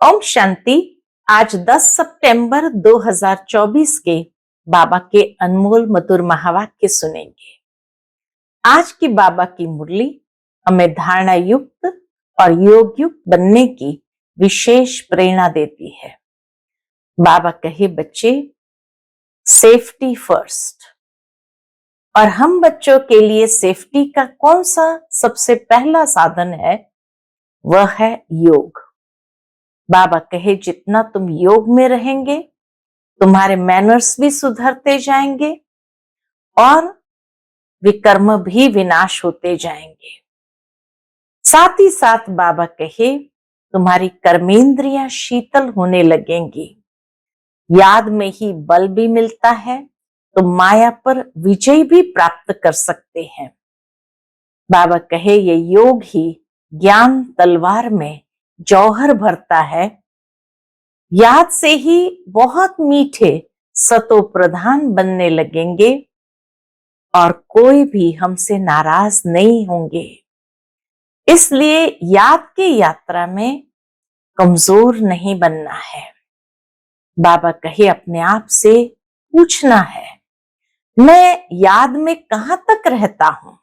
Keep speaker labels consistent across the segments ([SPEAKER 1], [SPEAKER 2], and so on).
[SPEAKER 1] ओम शांति। आज 10 सितंबर 2024 के बाबा के अनमोल मधुर महावाक्य सुनेंगे। आज की बाबा की मुरली हमें धारणा युक्त और योग युक्त बनने की विशेष प्रेरणा देती है। बाबा कहे, बच्चे सेफ्टी फर्स्ट। और हम बच्चों के लिए सेफ्टी का कौन सा सबसे पहला साधन है? वह है योग। बाबा कहे, जितना तुम योग में रहेंगे तुम्हारे मैनर्स भी सुधरते जाएंगे और विकर्म भी विनाश होते जाएंगे। साथ ही साथ बाबा कहे, तुम्हारी कर्मेंद्रियां शीतल होने लगेंगी। याद में ही बल भी मिलता है, तो माया पर विजय भी प्राप्त कर सकते हैं। बाबा कहे, ये योग ही ज्ञान तलवार में जौहर भरता है। याद से ही बहुत मीठे सतो प्रधान बनने लगेंगे और कोई भी हमसे नाराज नहीं होंगे। इसलिए याद की यात्रा में कमजोर नहीं बनना है। बाबा कहे, अपने आप से पूछना है, मैं याद में कहां तक रहता हूं?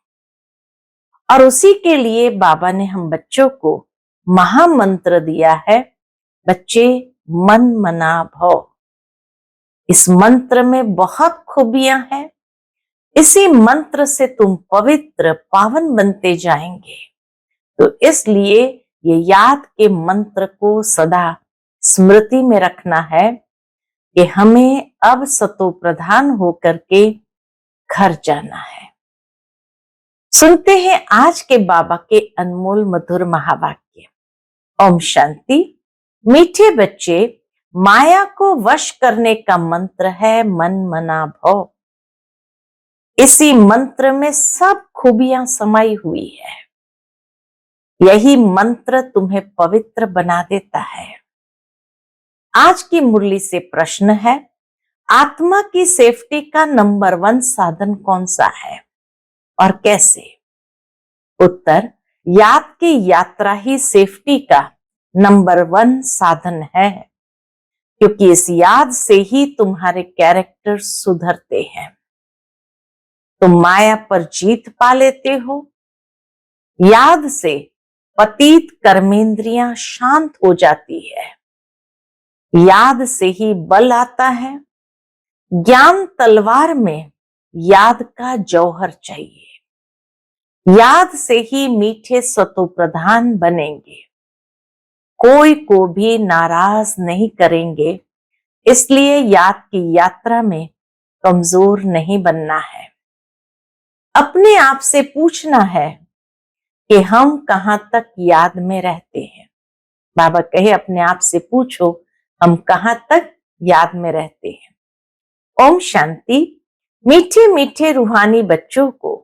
[SPEAKER 1] और उसी के लिए बाबा ने हम बच्चों को महामंत्र दिया है, बच्चे मन मना भव। इस मंत्र में बहुत खूबियां हैं। इसी मंत्र से तुम पवित्र पावन बनते जाएंगे। तो इसलिए ये याद के मंत्र को सदा स्मृति में रखना है कि हमें अब सतो प्रधान होकर के घर जाना है। सुनते हैं आज के बाबा के अनमोल मधुर महावाक्य। ओम शांति। मीठे बच्चे, माया को वश करने का मंत्र है मन मना भव। इसी मंत्र में सब खूबियां समाई हुई है। यही मंत्र तुम्हें पवित्र बना देता है। आज की मुरली से प्रश्न है, आत्मा की सेफ्टी का नंबर 1 साधन कौन सा है और कैसे? उत्तर, याद की यात्रा ही सेफ्टी का नंबर 1 साधन है, क्योंकि इस याद से ही तुम्हारे कैरेक्टर सुधरते हैं। तुम माया पर जीत पा लेते हो। याद से पतित कर्मेंद्रियां शांत हो जाती है। याद से ही बल आता है। ज्ञान तलवार में याद का जौहर चाहिए। याद से ही मीठे सतो प्रधान बनेंगे। कोई को भी नाराज नहीं करेंगे। इसलिए याद की यात्रा में कमजोर नहीं बनना है। अपने आप से पूछना है कि हम कहां तक याद में रहते हैं। बाबा कहे, अपने आप से पूछो, हम कहां तक याद में रहते हैं। ओम शांति। मीठे मीठे रूहानी बच्चों को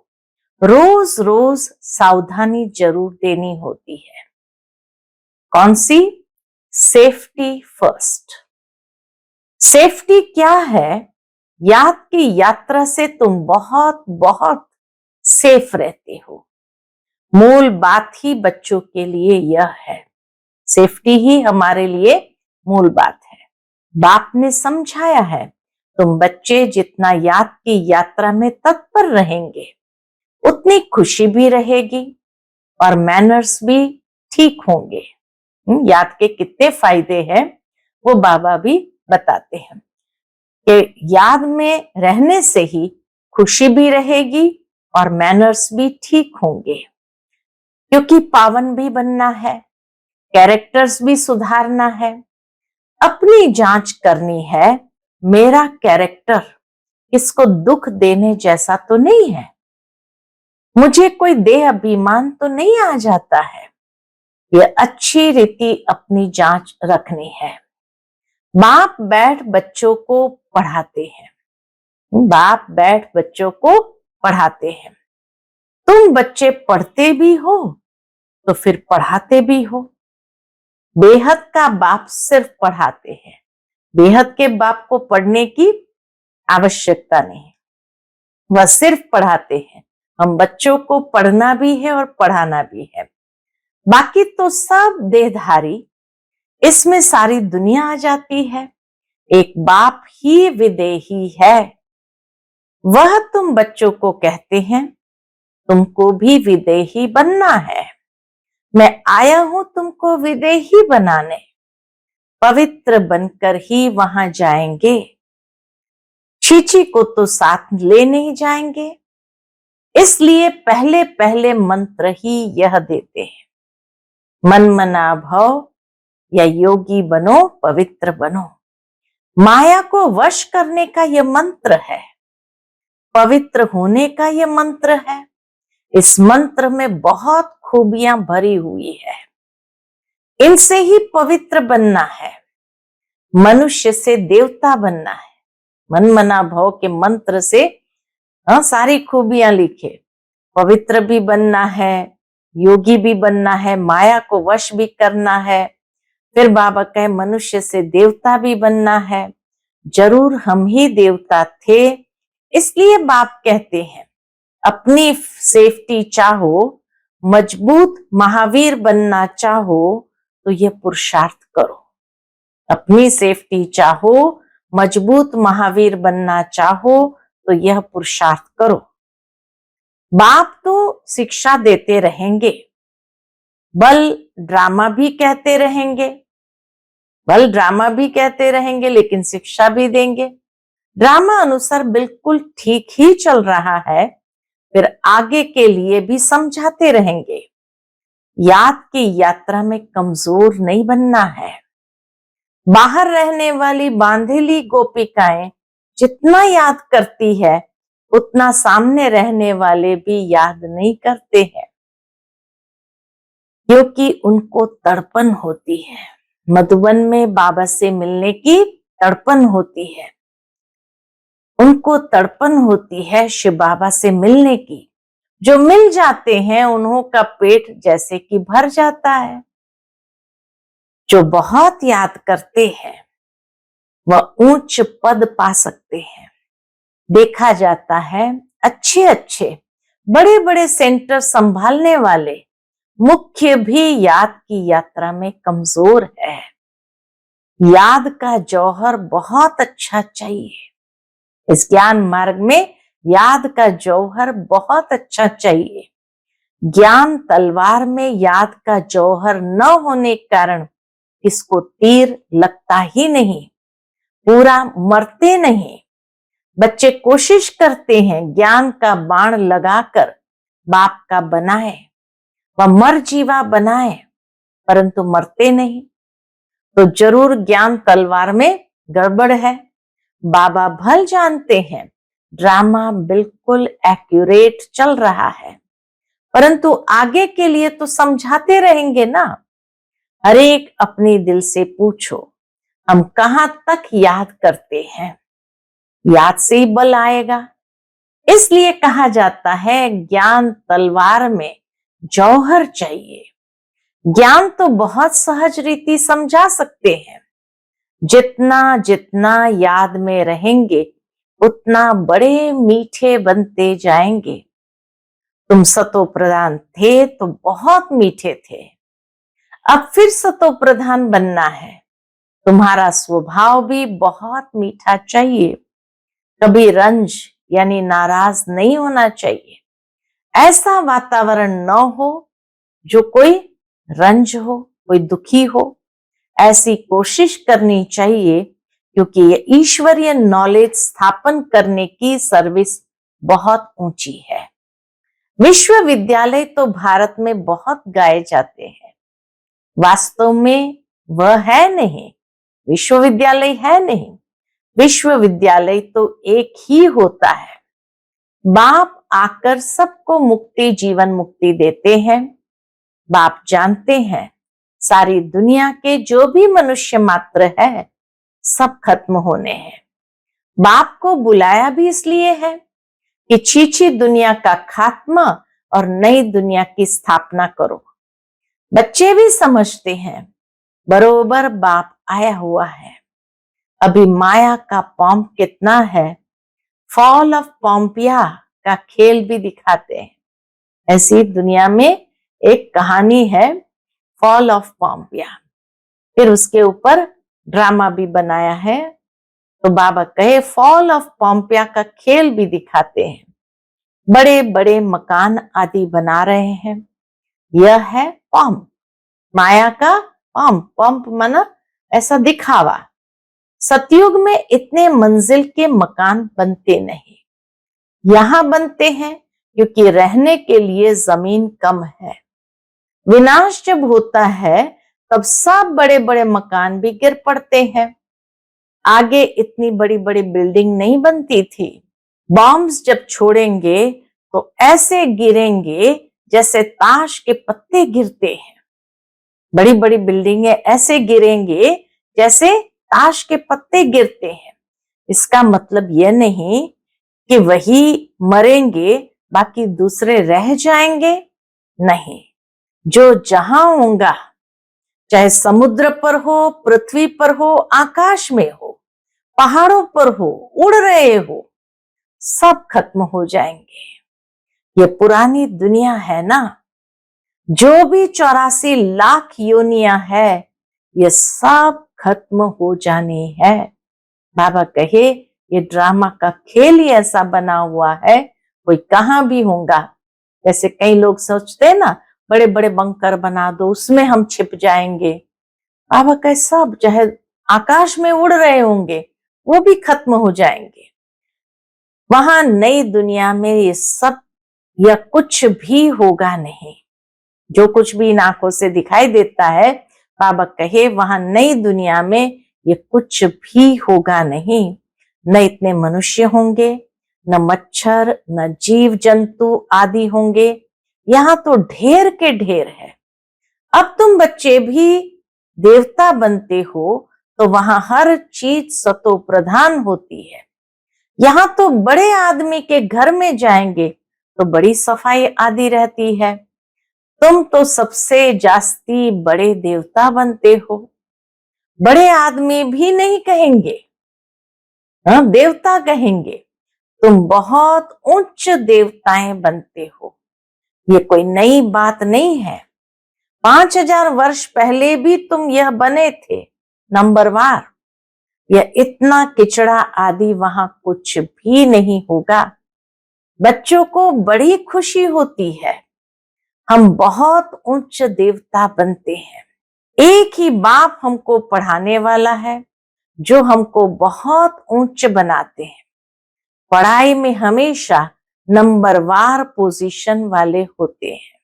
[SPEAKER 1] रोज रोज सावधानी जरूर देनी होती है। कौन सी? Safety first. सेफ्टी क्या है? याद की यात्रा से तुम बहुत बहुत सेफ रहते हो। मूल बात ही बच्चों के लिए यह है। सेफ्टी ही हमारे लिए मूल बात है। बाप ने समझाया है, तुम बच्चे जितना याद की यात्रा में तत्पर रहेंगे उतनी खुशी भी रहेगी और मैनर्स भी ठीक होंगे। याद के कितने फायदे हैं वो बाबा भी बताते हैं कि याद में रहने से ही खुशी भी रहेगी और मैनर्स भी ठीक होंगे, क्योंकि पावन भी बनना है, कैरेक्टर्स भी सुधारना है। अपनी जांच करनी है, मेरा कैरेक्टर किसको दुख देने जैसा तो नहीं है, मुझे कोई देह अभिमान तो नहीं आ जाता है। यह अच्छी रीति अपनी जांच रखनी है। बाप बैठ बच्चों को पढ़ाते हैं। बाप बैठ बच्चों को पढ़ाते हैं। तुम बच्चे पढ़ते भी हो तो फिर पढ़ाते भी हो। बेहद का बाप सिर्फ पढ़ाते हैं। बेहद के बाप को पढ़ने की आवश्यकता नहीं, वह सिर्फ पढ़ाते हैं। हम बच्चों को पढ़ना भी है और पढ़ाना भी है। बाकी तो सब देहधारी इसमें सारी दुनिया आ जाती है। एक बाप ही विदेही है। वह तुम बच्चों को कहते हैं तुमको भी विदेही बनना है। मैं आया हूं तुमको विदेही बनाने। पवित्र बनकर ही वहां जाएंगे। चीची को तो साथ ले नहीं जाएंगे। इसलिए पहले पहले मंत्र ही यह देते हैं, मन मना भव या योगी बनो, पवित्र बनो। माया को वश करने का यह मंत्र है, पवित्र होने का यह मंत्र है। इस मंत्र में बहुत खूबियां भरी हुई है। इनसे ही पवित्र बनना है, मनुष्य से देवता बनना है। मन मना भव के मंत्र से सारी खूबियां लिखे। पवित्र भी बनना है, योगी भी बनना है, माया को वश भी करना है। फिर बाबा कहे मनुष्य से देवता भी बनना है। जरूर हम ही देवता थे, इसलिए बाप कहते हैं अपनी सेफ्टी चाहो, मजबूत महावीर बनना चाहो तो यह पुरुषार्थ करो। अपनी सेफ्टी चाहो, मजबूत महावीर बनना चाहो तो यह पुरुषार्थ करो। बाप तो शिक्षा देते रहेंगे, बल ड्रामा भी कहते रहेंगे, बल ड्रामा भी कहते रहेंगे, लेकिन शिक्षा भी देंगे। ड्रामा अनुसार बिल्कुल ठीक ही चल रहा है, फिर आगे के लिए भी समझाते रहेंगे। याद की यात्रा में कमजोर नहीं बनना है। बाहर रहने वाली बांधेली गोपिकाएं जितना याद करती है उतना सामने रहने वाले भी याद नहीं करते हैं, क्योंकि उनको तड़पन होती है। मधुबन में बाबा से मिलने की तड़पन होती है, उनको तड़पन होती है शिव बाबा से मिलने की। जो मिल जाते हैं उन्हों का पेट जैसे कि भर जाता है। जो बहुत याद करते हैं वह उच्च पद पा सकते हैं। देखा जाता है अच्छे अच्छे बड़े बड़े सेंटर संभालने वाले मुख्य भी याद की यात्रा में कमजोर है। याद का जौहर बहुत अच्छा चाहिए। इस ज्ञान मार्ग में याद का जौहर बहुत अच्छा चाहिए। ज्ञान तलवार में याद का जौहर न होने के कारण इसको तीर लगता ही नहीं, पूरा मरते नहीं। बच्चे कोशिश करते हैं ज्ञान का बाण लगाकर बाप का बनाए, वह मर जीवा बनाए, परंतु मरते नहीं। तो जरूर ज्ञान तलवार में गड़बड़ है। बाबा भल जानते हैं ड्रामा बिल्कुल एक्यूरेट चल रहा है, परंतु आगे के लिए तो समझाते रहेंगे ना। हर एक अपने दिल से पूछो हम कहां तक याद करते हैं, याद से ही बल आएगा। इसलिए कहा जाता है ज्ञान तलवार में जौहर चाहिए। ज्ञान तो बहुत सहज रीति समझा सकते हैं, जितना जितना याद में रहेंगे उतना बड़े मीठे बनते जाएंगे। तुम सतो प्रधान थे तो बहुत मीठे थे, अब फिर सतो प्रधान बनना है। तुम्हारा स्वभाव भी बहुत मीठा चाहिए, कभी रंज यानी नाराज नहीं होना चाहिए। ऐसा वातावरण न हो जो कोई रंज हो, कोई दुखी हो। ऐसी कोशिश करनी चाहिए, क्योंकि ये ईश्वरीय नॉलेज स्थापन करने की सर्विस बहुत ऊंची है। विश्वविद्यालय तो भारत में बहुत गाए जाते हैं, वास्तव में वह है नहीं, विश्वविद्यालय है नहीं। विश्वविद्यालय तो एक ही होता है। बाप आकर सबको मुक्ति, जीवन मुक्ति देते हैं। बाप जानते हैं सारी दुनिया के जो भी मनुष्य मात्र है सब खत्म होने हैं। बाप को बुलाया भी इसलिए है कि छीछी दुनिया का खात्मा और नई दुनिया की स्थापना करो। बच्चे भी समझते हैं बरोबर बाप आया हुआ है। अभी माया का पॉम्प कितना है, फॉल ऑफ पॉम्पिया का खेल भी दिखाते हैं। ऐसी दुनिया में एक कहानी है, फॉल ऑफ पॉम्पिया। फिर उसके ऊपर ड्रामा भी बनाया है। तो बाबा कहे फॉल ऑफ पोम्पिया का खेल भी दिखाते हैं। बड़े बड़े मकान आदि बना रहे हैं। यह है पंप, माया का पंप। पंप माना ऐसा दिखावा। सतयुग में इतने मंजिल के मकान बनते नहीं, यहां बनते हैं क्योंकि रहने के लिए जमीन कम है। विनाश जब होता है तब सब बड़े बड़े मकान भी गिर पड़ते हैं। आगे इतनी बड़ी बड़ी बिल्डिंग नहीं बनती थी। बॉम्ब्स जब छोड़ेंगे तो ऐसे गिरेंगे जैसे ताश के पत्ते गिरते हैं। बड़ी बड़ी बिल्डिंगें ऐसे गिरेंगे जैसे ताश के पत्ते गिरते हैं। इसका मतलब यह नहीं कि वही मरेंगे बाकी दूसरे रह जाएंगे, नहीं। जो जहां होगा, चाहे समुद्र पर हो, पृथ्वी पर हो, आकाश में हो, पहाड़ों पर हो, उड़ रहे हो, सब खत्म हो जाएंगे। ये पुरानी दुनिया है ना, जो भी 84 लाख योनियां है ये सब खत्म हो जाने है। बाबा कहे ये ड्रामा का खेल ही ऐसा बना हुआ है, कोई कहां भी होगा। जैसे कई लोग सोचते हैं ना, बड़े बड़े बंकर बना दो उसमें हम छिप जाएंगे। बाबा कहे सब चाहे आकाश में उड़ रहे होंगे वो भी खत्म हो जाएंगे। वहां नई दुनिया में ये सब या कुछ भी होगा नहीं। जो कुछ भी इन आंखों से दिखाई देता है, बाबा कहे वहां नई दुनिया में ये कुछ भी होगा नहीं। न इतने मनुष्य होंगे, न मच्छर, न जीव जंतु आदि होंगे। यहाँ तो ढेर के ढेर है। अब तुम बच्चे भी देवता बनते हो तो वहां हर चीज सतो प्रधान होती है। यहाँ तो बड़े आदमी के घर में जाएंगे तो बड़ी सफाई आदि रहती है। तुम तो सबसे जास्ती बड़े देवता बनते हो। बड़े आदमी भी नहीं कहेंगे, हाँ देवता कहेंगे। तुम बहुत उच्च देवताएं बनते हो। ये कोई नई बात नहीं है। 5000 वर्ष पहले भी तुम यह बने थे नंबरवार। यह इतना किचड़ा आदि वहां कुछ भी नहीं होगा। बच्चों को बड़ी खुशी होती है, हम बहुत उच्च देवता बनते हैं। एक ही बाप हमको पढ़ाने वाला है जो हमको बहुत उच्च बनाते हैं। पढ़ाई में हमेशा नंबरवार पोजीशन वाले होते हैं।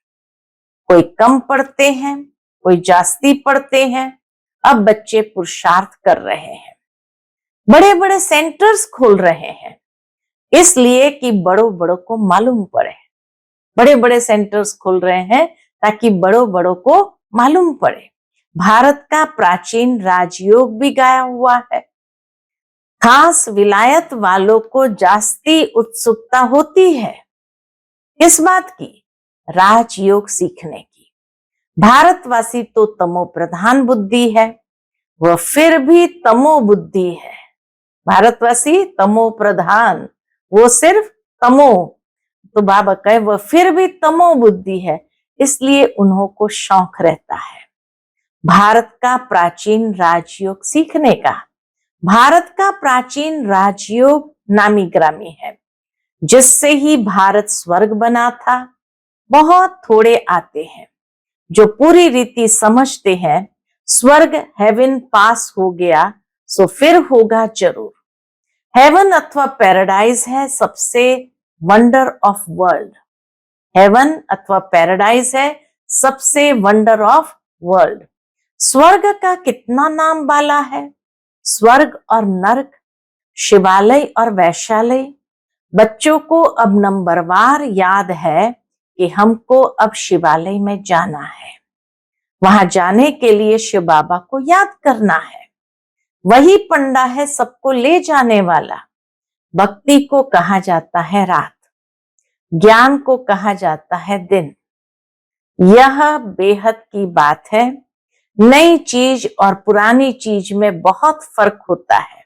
[SPEAKER 1] कोई कम पढ़ते हैं, कोई जास्ती पढ़ते हैं। अब बच्चे पुरुषार्थ कर रहे हैं, बड़े बड़े सेंटर्स खोल रहे हैं, इसलिए कि बड़ों बड़ों को मालूम पड़े। बड़े बड़े सेंटर्स खोल रहे हैं ताकि बड़ों बड़ों को मालूम पड़े। भारत का प्राचीन राजयोग भी गाया हुआ है। खास विलायत वालों को जास्ती उत्सुकता होती है किस बात की? राजयोग सीखने की। भारतवासी तो तमो प्रधान बुद्धि है, वह फिर भी तमो बुद्धि है। भारतवासी तमो प्रधान, वो सिर्फ तमो। तो बाबा कहे वह फिर भी तमो बुद्धि है, इसलिए उन्हों को शौक रहता है भारत का प्राचीन राजयोग सीखने का। भारत का प्राचीन राजयोग नामी ग्रामी है, जिससे ही भारत स्वर्ग बना था। बहुत थोड़े आते हैं जो पूरी रीति समझते हैं स्वर्ग हेवन पास हो गया सो फिर होगा जरूर। हेवन अथवा पैराडाइज है सबसे वंडर ऑफ वर्ल्ड। हेवन अथवा पैराडाइज है सबसे वंडर ऑफ वर्ल्ड। स्वर्ग का कितना नाम वाला है। स्वर्ग और नरक, शिवालय और वैश्यालय। बच्चों को अब नंबरवार याद है कि हमको अब शिवालय में जाना है। वहां जाने के लिए शिव बाबा को याद करना है। वही पंडा है सबको ले जाने वाला। भक्ति को कहा जाता है रात, ज्ञान को कहा जाता है दिन। यह बेहद की बात है। नई चीज और पुरानी चीज में बहुत फर्क होता है।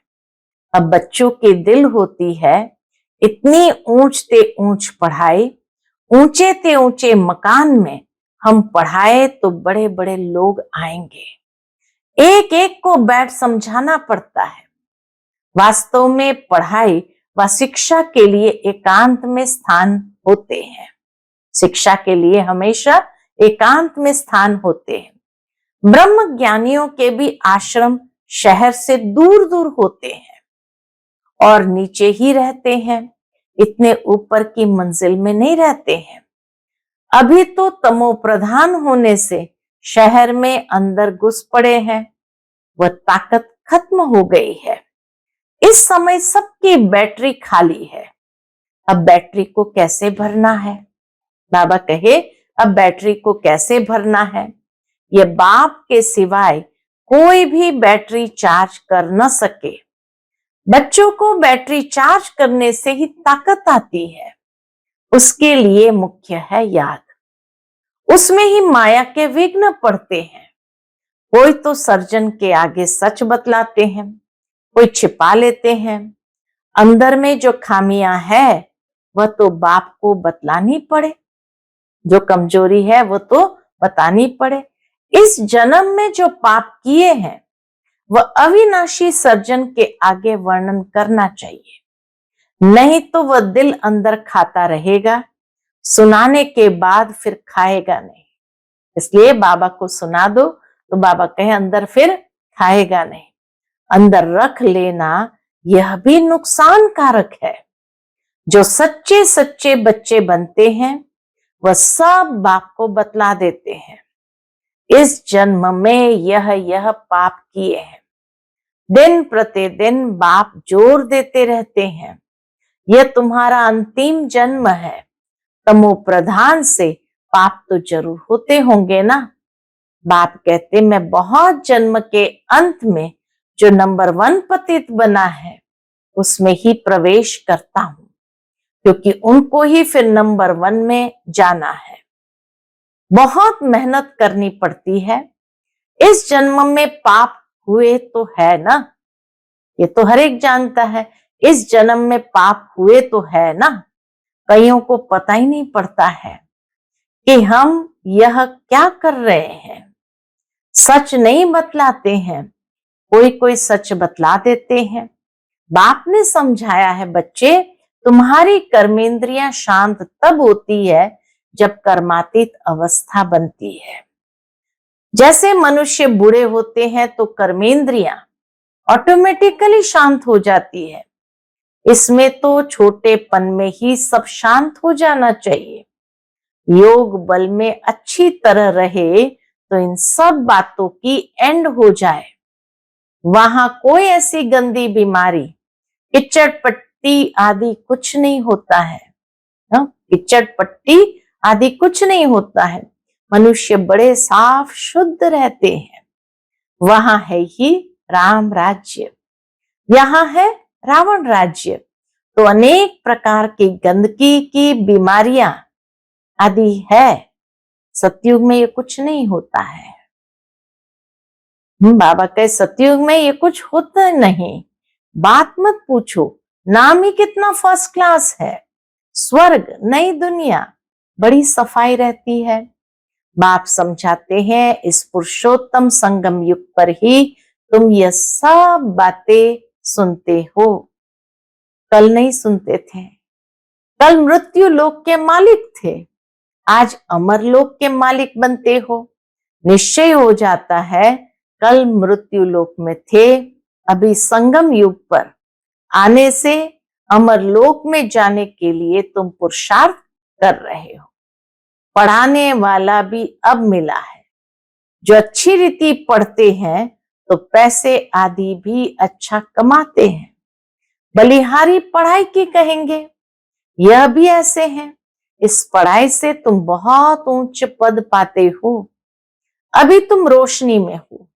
[SPEAKER 1] अब बच्चों के दिल होती है इतनी ऊंच ते ऊंच पढ़ाई, ऊंचे ते ऊंचे मकान में हम पढ़ाए तो बड़े बड़े लोग आएंगे। एक एक को बैठ समझाना पड़ता है। वास्तव में पढ़ाई व शिक्षा के लिए एकांत में स्थान होते हैं। शिक्षा के लिए हमेशा एकांत में स्थान होते हैं। ब्रह्म ज्ञानियों के भी आश्रम शहर से दूर दूर होते हैं और नीचे ही रहते हैं, इतने ऊपर की मंजिल में नहीं रहते हैं। अभी तो तमो प्रधान होने से शहर में अंदर घुस पड़े हैं, वह ताकत खत्म हो गई है। इस समय सबकी बैटरी खाली है। अब बैटरी को कैसे भरना है? बाबा कहे, अब बैटरी को कैसे भरना है? ये बाप के सिवाय कोई भी बैटरी चार्ज कर न सके। बच्चों को बैटरी चार्ज करने से ही ताकत आती है। उसके लिए मुख्य है याद। उसमें ही माया के विघ्न पड़ते हैं। कोई तो सर्जन के आगे सच बतलाते हैं, कोई छिपा लेते हैं। अंदर में जो खामियां है वह तो बाप को बतलानी पड़े, जो कमजोरी है वो तो बतानी पड़े। इस जन्म में जो पाप किए हैं वह अविनाशी सर्जन के आगे वर्णन करना चाहिए, नहीं तो वह दिल अंदर खाता रहेगा, सुनाने के बाद फिर खाएगा नहीं। इसलिए बाबा को सुना दो तो बाबा कहे अंदर फिर खाएगा नहीं। अंदर रख लेना यह भी नुकसान कारक है। जो सच्चे सच्चे बच्चे बनते हैं वह सब बाप को बतला देते हैं, इस जन्म में यह पाप किए हैं। दिन प्रतिदिन बाप जोर देते रहते हैं, यह तुम्हारा अंतिम जन्म है। तमो प्रधान से पाप तो जरूर होते होंगे ना। बाप कहते मैं बहुत जन्म के अंत में जो नंबर 1 पतित बना है उसमें ही प्रवेश करता हूं, क्योंकि उनको ही फिर नंबर 1 में जाना है। बहुत मेहनत करनी पड़ती है। इस जन्म में पाप हुए तो है ना, ये तो हर एक जानता है। इस जन्म में पाप हुए तो है ना। कईयों को पता ही नहीं पड़ता है कि हम यह क्या कर रहे हैं। सच नहीं बतलाते हैं, कोई कोई सच बतला देते हैं। बाप ने समझाया है, बच्चे तुम्हारी कर्मेंद्रियां शांत तब होती है जब कर्मातीत अवस्था बनती है। जैसे मनुष्य बूढ़े होते हैं तो कर्मेंद्रियां ऑटोमेटिकली शांत हो जाती है। इसमें तो छोटेपन में ही सब शांत हो जाना चाहिए। योग बल में अच्छी तरह रहे तो इन सब बातों की एंड हो जाए। वहां कोई ऐसी गंदी बीमारी, किचड़ पट्टी आदि कुछ नहीं होता है। किचड़ पट्टी आदि कुछ नहीं होता है। मनुष्य बड़े साफ शुद्ध रहते हैं। वहां है ही राम राज्य, यहाँ है रावण राज्य। तो अनेक प्रकार की गंदगी की बीमारियां आदि है। सतयुग में ये कुछ नहीं होता है। बाबा कहे सतयुग में ये कुछ होता नहीं। बात मत पूछो, नाम ही कितना फर्स्ट क्लास है। स्वर्ग नई दुनिया, बड़ी सफाई रहती है। बाप समझाते हैं इस पुरुषोत्तम संगम युग पर ही तुम ये सब बातें सुनते हो। कल नहीं सुनते थे। कल मृत्यु लोक के मालिक थे, आज अमर लोक के मालिक बनते हो। निश्चय हो जाता है कल मृत्यु लोक में थे, अभी संगम युग पर आने से अमर लोक में जाने के लिए तुम पुरुषार्थ कर रहे हो। पढ़ाने वाला भी अब मिला है। जो अच्छी रीति पढ़ते हैं तो पैसे आदि भी अच्छा कमाते हैं। बलिहारी पढ़ाई की कहेंगे, यह भी ऐसे हैं। इस पढ़ाई से तुम बहुत ऊंच पद पाते हो। अभी तुम रोशनी में हो,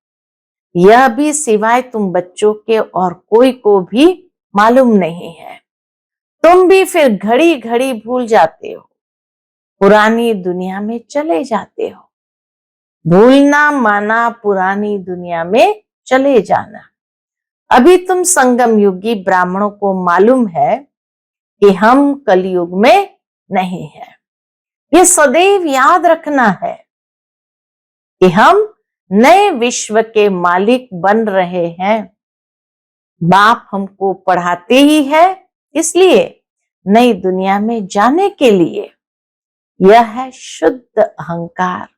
[SPEAKER 1] यह भी सिवाय तुम बच्चों के और कोई को भी मालूम नहीं है। तुम भी फिर घड़ी घड़ी भूल जाते हो, पुरानी दुनिया में चले जाते हो। भूलना माना पुरानी दुनिया में चले जाना। अभी तुम संगम युगी ब्राह्मणों को मालूम है कि हम कलयुग में नहीं है। ये सदैव याद रखना है कि हम नए विश्व के मालिक बन रहे हैं। बाप हमको पढ़ाते ही है इसलिए, नई दुनिया में जाने के लिए। यह है शुद्ध अहंकार,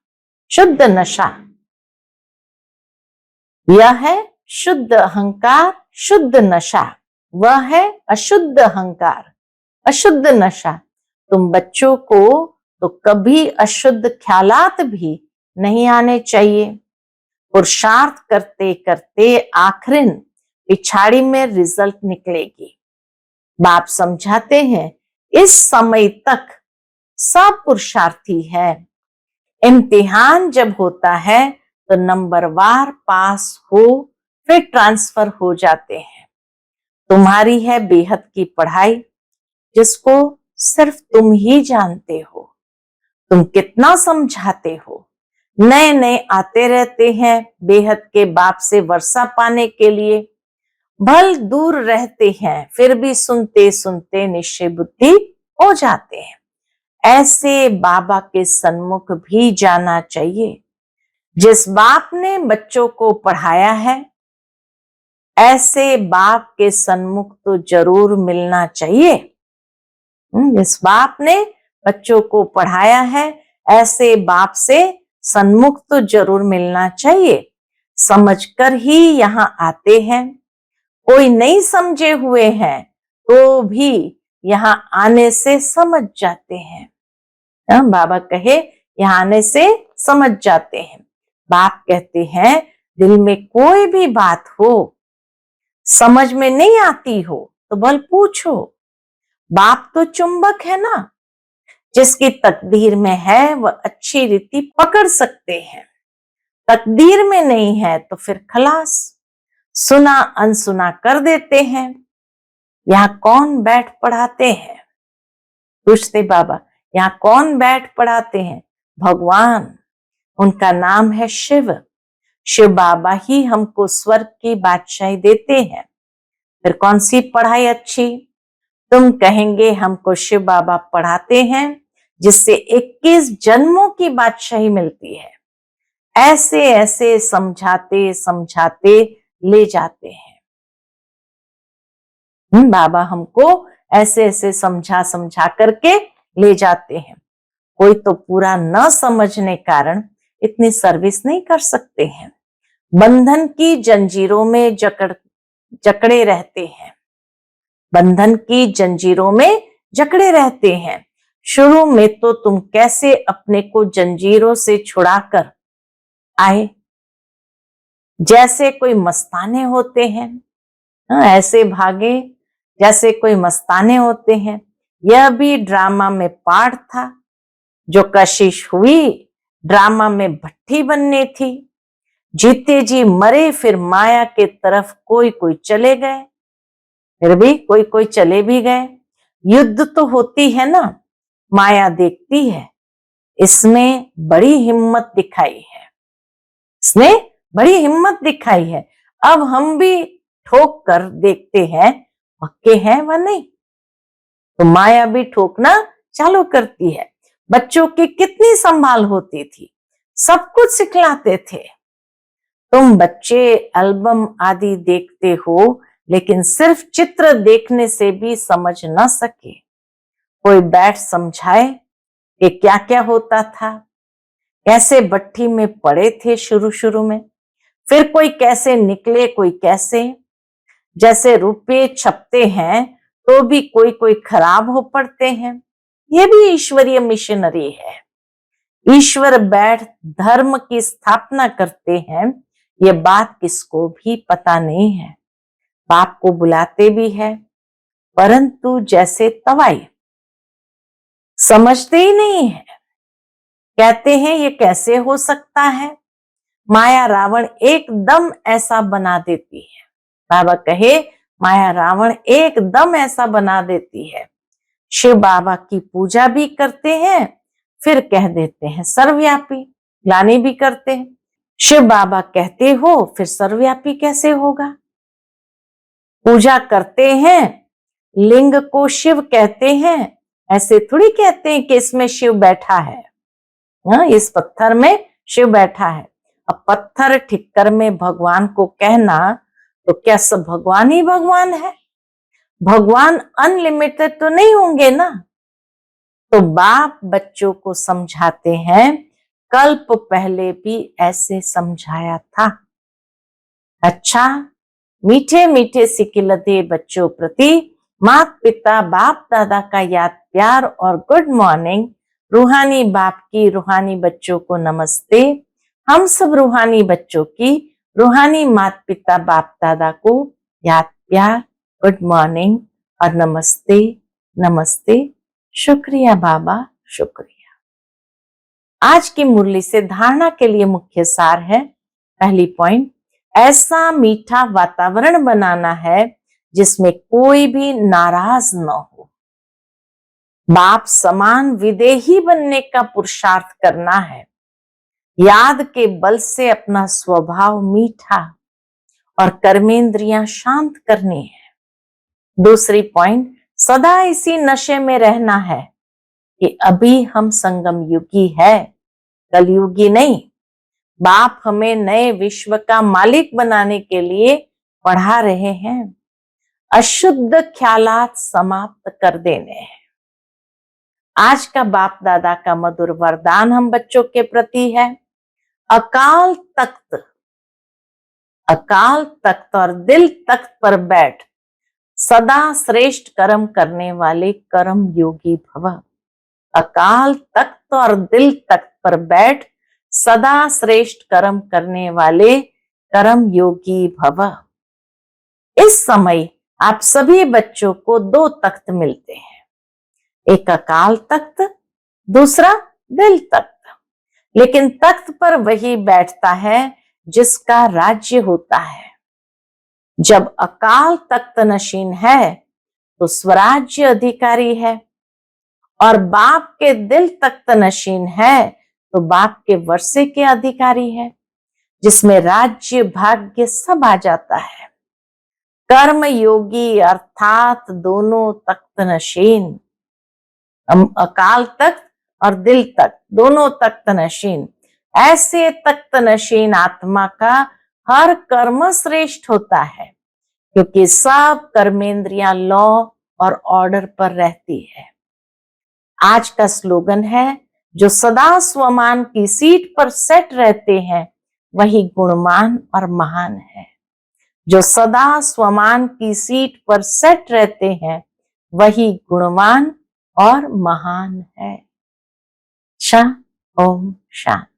[SPEAKER 1] शुद्ध नशा। यह है शुद्ध अहंकार, शुद्ध नशा। वह है अशुद्ध अहंकार, अशुद्ध नशा। तुम बच्चों को तो कभी अशुद्ध ख्यालात भी नहीं आने चाहिए। पुरुषार्थ करते करते आखिरन पिछाड़ी में रिजल्ट निकलेगी। बाप समझाते हैं इस समय तक सब पुरुषार्थी है। इम्तिहान जब होता है तो नंबरवार पास हो, फिर ट्रांसफर हो जाते हैं। तुम्हारी है बेहद की पढ़ाई, जिसको सिर्फ तुम ही जानते हो। तुम कितना समझाते हो। नए नए आते रहते हैं बेहद के बाप से वर्षा पाने के लिए। भल दूर रहते हैं, फिर भी सुनते सुनते निश्चय बुद्धि हो जाते हैं। ऐसे बाबा के सन्मुख भी जाना चाहिए। जिस बाप ने बच्चों को पढ़ाया है, ऐसे बाप के सन्मुख तो जरूर मिलना चाहिए। जिस बाप ने बच्चों को पढ़ाया है, ऐसे बाप से सन्मुख तो जरूर मिलना चाहिए। समझकर ही यहाँ आते हैं। कोई नहीं समझे हुए हैं तो भी यहाँ आने से समझ जाते हैं। बाबा कहे यहाँ आने से समझ जाते हैं। बाप कहते हैं दिल में कोई भी बात हो, समझ में नहीं आती हो तो बल पूछो। बाप तो चुंबक है ना, जिसकी तकदीर में है वह अच्छी रीति पकड़ सकते हैं। तकदीर में नहीं है तो फिर खलास, सुना अनसुना कर देते हैं। यहाँ कौन बैठ पढ़ाते हैं? पूछते बाबा, यहाँ कौन बैठ पढ़ाते हैं? भगवान, उनका नाम है शिव। शिव बाबा ही हमको स्वर्ग की बादशाही देते हैं। फिर कौन सी पढ़ाई अच्छी? तुम कहेंगे हमको शिव बाबा पढ़ाते हैं जिससे 21 जन्मों की बादशाही मिलती है। ऐसे ऐसे समझाते समझाते ले जाते हैं। बाबा हमको ऐसे ऐसे समझा समझा करके ले जाते हैं। कोई तो पूरा न समझने कारण इतनी सर्विस नहीं कर सकते हैं। बंधन की जंजीरों में जकड़े रहते हैं। बंधन की जंजीरों में जकड़े रहते हैं। शुरू में तो तुम कैसे अपने को जंजीरों से छुड़ाकर आए, जैसे कोई मस्ताने होते हैं। ऐसे भागे जैसे कोई मस्ताने होते हैं। यह भी ड्रामा में पार्ट था। जो कशिश हुई ड्रामा में भट्टी बननी थी। जीते जी मरे, फिर माया के तरफ कोई कोई चले गए, फिर भी कोई कोई चले भी गए। युद्ध तो होती है ना, माया देखती है। इसमें बड़ी हिम्मत दिखाई है, इसने बड़ी हिम्मत दिखाई है। अब हम भी ठोक कर देखते हैं पक्के हैं व नहीं। तो माया भी ठोकना चालू करती है। बच्चों की कितनी संभाल होती थी, सब कुछ सिखलाते थे। तुम बच्चे एल्बम आदि देखते हो, लेकिन सिर्फ चित्र देखने से भी समझ न सके। कोई बैठ समझाए कि क्या क्या होता था, कैसे भट्टी में पड़े थे शुरू शुरू में, फिर कोई कैसे निकले, कोई कैसे। जैसे रुपये छपते हैं तो भी कोई कोई खराब हो पड़ते हैं। ये भी ईश्वरीय मिशनरी है। ईश्वर बैठ धर्म की स्थापना करते हैं, ये बात किसको भी पता नहीं है। बाप को बुलाते भी है, परंतु जैसे तवाई समझते ही नहीं है। कहते हैं ये कैसे हो सकता है, माया रावण एकदम ऐसा बना देती है। बाबा कहे माया रावण एकदम ऐसा बना देती है। शिव बाबा की पूजा भी करते हैं, फिर कह देते हैं सर्वव्यापी, ग्लानि भी करते हैं। शिव बाबा कहते हो, फिर सर्वव्यापी कैसे होगा? पूजा करते हैं, लिंग को शिव कहते हैं, ऐसे थोड़ी कहते हैं कि इसमें शिव बैठा है। इस पत्थर में शिव बैठा है। अब पत्थर ठिक्कर में भगवान को कहना, तो क्या सब भगवान ही भगवान है? भगवान अनलिमिटेड तो नहीं होंगे ना। तो बाप बच्चों को समझाते हैं, कल्प पहले भी ऐसे समझाया था। अच्छा, मीठे मीठे सिकिलते बच्चों प्रति माता पिता बाप दादा का याद प्यार और गुड मॉर्निंग। रूहानी बाप की रूहानी बच्चों को नमस्ते। हम सब रूहानी बच्चों की रूहानी माता पिता बाप दादा को याद प्यार, गुड मॉर्निंग और नमस्ते नमस्ते। शुक्रिया बाबा, शुक्रिया। आज की मुरली से धारणा के लिए मुख्य सार है। पहली पॉइंट, ऐसा मीठा वातावरण बनाना है जिसमें कोई भी नाराज न हो। बाप समान विदेही बनने का पुरुषार्थ करना है। याद के बल से अपना स्वभाव मीठा और कर्मेंद्रियां शांत करनी है। दूसरी पॉइंट, सदा इसी नशे में रहना है कि अभी हम संगम युगी है, कलयुगी नहीं। बाप हमें नए विश्व का मालिक बनाने के लिए पढ़ा रहे हैं। अशुद्ध ख्यालात समाप्त कर देने हैं। आज का बाप दादा का मधुर वरदान हम बच्चों के प्रति है, अकाल तख्त, अकाल तख्त और दिल तख्त पर बैठ सदा श्रेष्ठ कर्म करने वाले कर्म योगी भव। अकाल तख्त और दिल तख्त पर बैठ सदा श्रेष्ठ कर्म करने वाले कर्म योगी भव। इस समय आप सभी बच्चों को दो तख्त मिलते हैं, एक अकाल तख्त, दूसरा दिल तख्त। लेकिन तख्त पर वही बैठता है जिसका राज्य होता है। जब अकाल तख्त नशीन है तो स्वराज्य अधिकारी है, और बाप के दिल तख्त नशीन है तो बाप के वर्षे के अधिकारी है, जिसमें राज्य भाग्य सब आ जाता है। कर्म योगी अर्थात दोनों तख्त नशीन, अकाल तख्त और दिल तख्त, दोनों तख्त नशीन। ऐसे तख्त नशीन आत्मा का हर कर्म श्रेष्ठ होता है, क्योंकि सब कर्मेंद्रियां लॉ और ऑर्डर पर रहती है। आज का स्लोगन है, जो सदा स्वमान की सीट पर सेट रहते हैं वही गुणमान और महान है। जो सदा स्वमान की सीट पर सेट रहते हैं वही गुणवान और महान है। शांति, ओम शांति।